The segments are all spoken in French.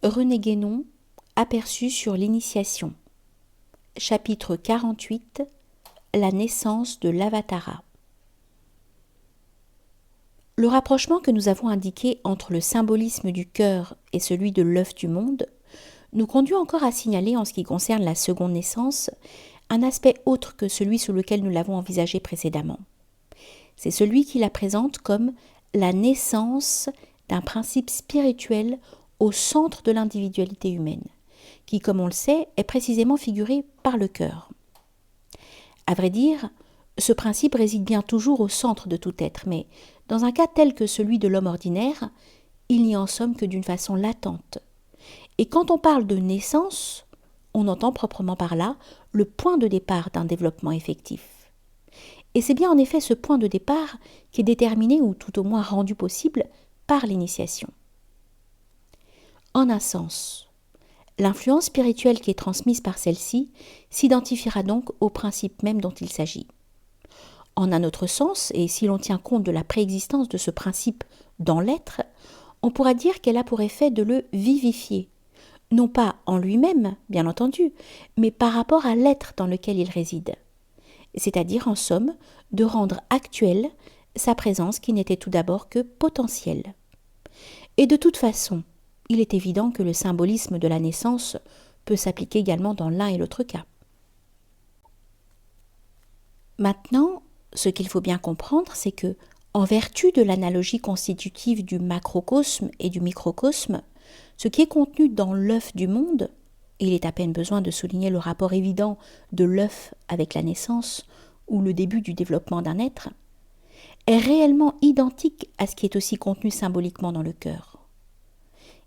René Guénon, aperçu sur l'initiation. Chapitre 48. La naissance de l'Avatara. Le rapprochement que nous avons indiqué entre le symbolisme du cœur et celui de l'œuf du monde nous conduit encore à signaler, en ce qui concerne la seconde naissance, un aspect autre que celui sous lequel nous l'avons envisagé précédemment. C'est celui qui la présente comme la naissance d'un principe spirituel au centre de l'individualité humaine, qui, comme on le sait, est précisément figuré par le cœur. À vrai dire, ce principe réside bien toujours au centre de tout être, mais dans un cas tel que celui de l'homme ordinaire, il n'y en somme que d'une façon latente. Et quand on parle de naissance, on entend proprement par là le point de départ d'un développement effectif. Et c'est bien en effet ce point de départ qui est déterminé, ou tout au moins rendu possible, par l'initiation. En un sens, l'influence spirituelle qui est transmise par celle-ci s'identifiera donc au principe même dont il s'agit. En un autre sens, et si l'on tient compte de la préexistence de ce principe dans l'être, on pourra dire qu'elle a pour effet de le vivifier, non pas en lui-même, bien entendu, mais par rapport à l'être dans lequel il réside, c'est-à-dire en somme de rendre actuelle sa présence qui n'était tout d'abord que potentielle. Et de toute façon, il est évident que le symbolisme de la naissance peut s'appliquer également dans l'un et l'autre cas. Maintenant, ce qu'il faut bien comprendre, c'est que, en vertu de l'analogie constitutive du macrocosme et du microcosme, ce qui est contenu dans l'œuf du monde, et il est à peine besoin de souligner le rapport évident de l'œuf avec la naissance ou le début du développement d'un être, est réellement identique à ce qui est aussi contenu symboliquement dans le cœur.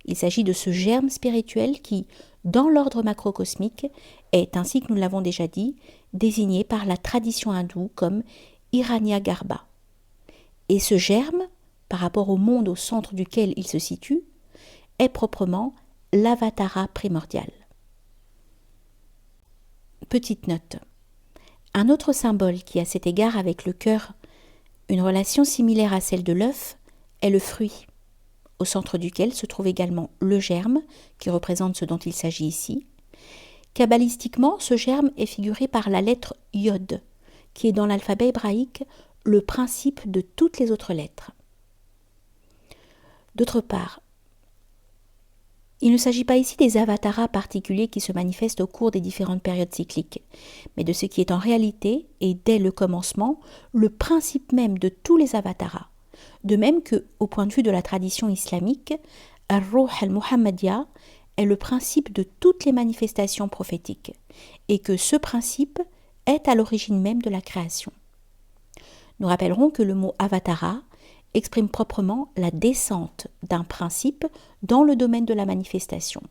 Il s'agit de ce germe spirituel qui, dans l'ordre macrocosmique, est, ainsi que nous l'avons déjà dit, désigné par la tradition hindoue comme Hiranyagarbha. Et ce germe, par rapport au monde au centre duquel il se situe, est proprement l'Avatara primordial. Petite note. Un autre symbole qui a cet égard avec le cœur une relation similaire à celle de l'œuf est le fruit, au centre duquel se trouve également le germe, qui représente ce dont il s'agit ici. Kabbalistiquement, ce germe est figuré par la lettre Yod, qui est dans l'alphabet hébraïque le principe de toutes les autres lettres. D'autre part, il ne s'agit pas ici des avataras particuliers qui se manifestent au cours des différentes périodes cycliques, mais de ce qui est en réalité, et dès le commencement, le principe même de tous les avataras. De même que, au point de vue de la tradition islamique, Ar-Ruh al-Muhammadiyya est le principe de toutes les manifestations prophétiques, et que ce principe est à l'origine même de la création. Nous rappellerons que le mot avatara exprime proprement la descente d'un principe dans le domaine de la manifestation,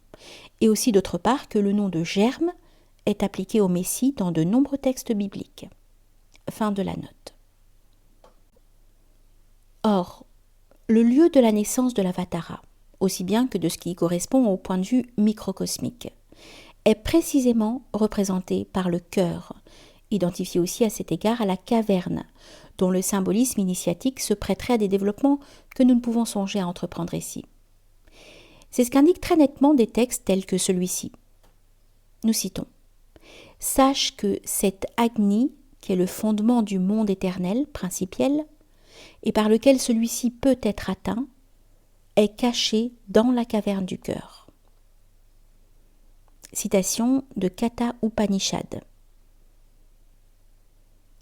et aussi d'autre part que le nom de germe est appliqué au Messie dans de nombreux textes bibliques. Fin de la note. Or, le lieu de la naissance de l'Avatara, aussi bien que de ce qui correspond au point de vue microcosmique, est précisément représenté par le cœur, identifié aussi à cet égard à la caverne, dont le symbolisme initiatique se prêterait à des développements que nous ne pouvons songer à entreprendre ici. C'est ce qu'indiquent très nettement des textes tels que celui-ci. Nous citons « Sache que cet Agni, qui est le fondement du monde éternel, principiel, et par lequel celui-ci peut être atteint, est caché dans la caverne du cœur. » Citation de Katha Upanishad.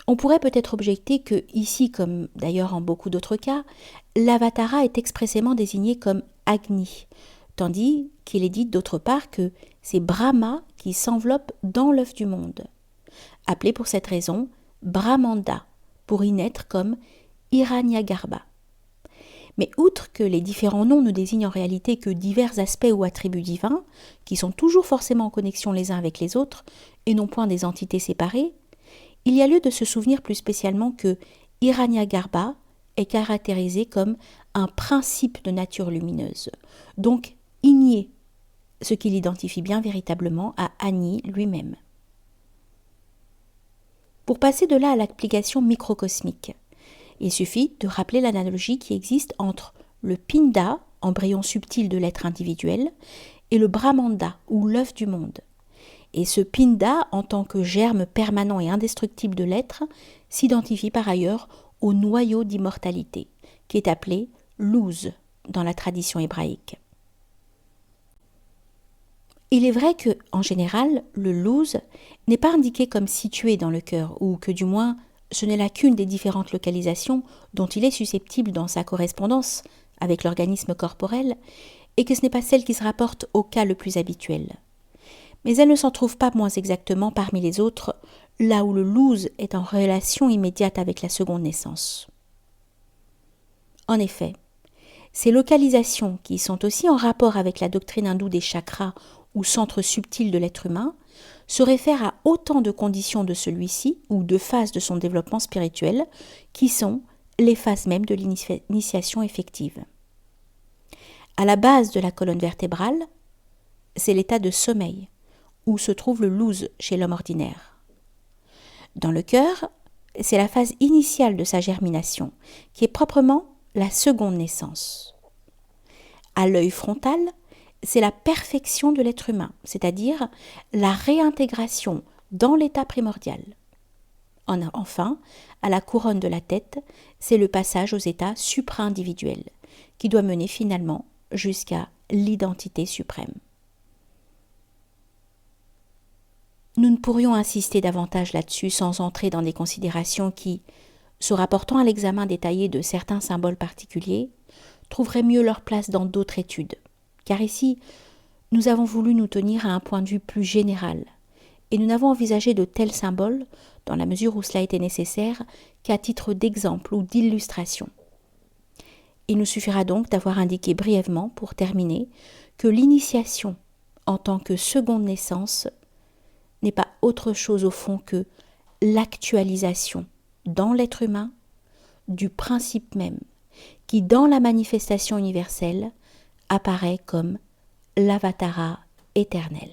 On pourrait peut-être objecter que, ici comme d'ailleurs en beaucoup d'autres cas, l'Avatara est expressément désigné comme Agni, tandis qu'il est dit d'autre part que c'est Brahma qui s'enveloppe dans l'œuf du monde, appelé pour cette raison Brahmanda, pour y naître comme Hiranyagarbha. Mais outre que les différents noms ne désignent en réalité que divers aspects ou attributs divins, qui sont toujours forcément en connexion les uns avec les autres, et non point des entités séparées, il y a lieu de se souvenir plus spécialement que Hiranyagarbha est caractérisé comme un principe de nature lumineuse, donc igné, ce qui l'identifie bien véritablement à Agni lui-même. Pour passer de là à l'application microcosmique, il suffit de rappeler l'analogie qui existe entre le pinda, embryon subtil de l'être individuel, est le Brahmanda, ou l'œuf du monde. Et ce Pinda, en tant que germe permanent et indestructible de l'être, s'identifie par ailleurs au noyau d'immortalité, qui est appelé Luz dans la tradition hébraïque. Il est vrai que, en général, le Luz n'est pas indiqué comme situé dans le cœur, ou que du moins ce n'est là qu'une des différentes localisations dont il est susceptible dans sa correspondance avec l'organisme corporel, et que ce n'est pas celle qui se rapporte au cas le plus habituel. Mais elle ne s'en trouve pas moins exactement parmi les autres, là où le Luz est en relation immédiate avec la seconde naissance. En effet, ces localisations, qui sont aussi en rapport avec la doctrine hindoue des chakras ou centres subtils de l'être humain, se réfèrent à autant de conditions de celui-ci ou de phases de son développement spirituel qui sont les phases mêmes de l'initiation effective. À la base de la colonne vertébrale, c'est l'état de sommeil, où se trouve le Luz chez l'homme ordinaire. Dans le cœur, c'est la phase initiale de sa germination, qui est proprement la seconde naissance. À l'œil frontal, c'est la perfection de l'être humain, c'est-à-dire la réintégration dans l'état primordial. Enfin, à la couronne de la tête, c'est le passage aux états supra-individuels, qui doit mener finalement jusqu'à l'identité suprême. Nous ne pourrions insister davantage là-dessus sans entrer dans des considérations qui, se rapportant à l'examen détaillé de certains symboles particuliers, trouveraient mieux leur place dans d'autres études. Car ici, nous avons voulu nous tenir à un point de vue plus général, et nous n'avons envisagé de tels symboles, dans la mesure où cela était nécessaire, qu'à titre d'exemple ou d'illustration. Il nous suffira donc d'avoir indiqué brièvement, pour terminer, que l'initiation, en tant que seconde naissance, n'est pas autre chose au fond que l'actualisation dans l'être humain du principe même qui, dans la manifestation universelle, apparaît comme l'avatara éternel.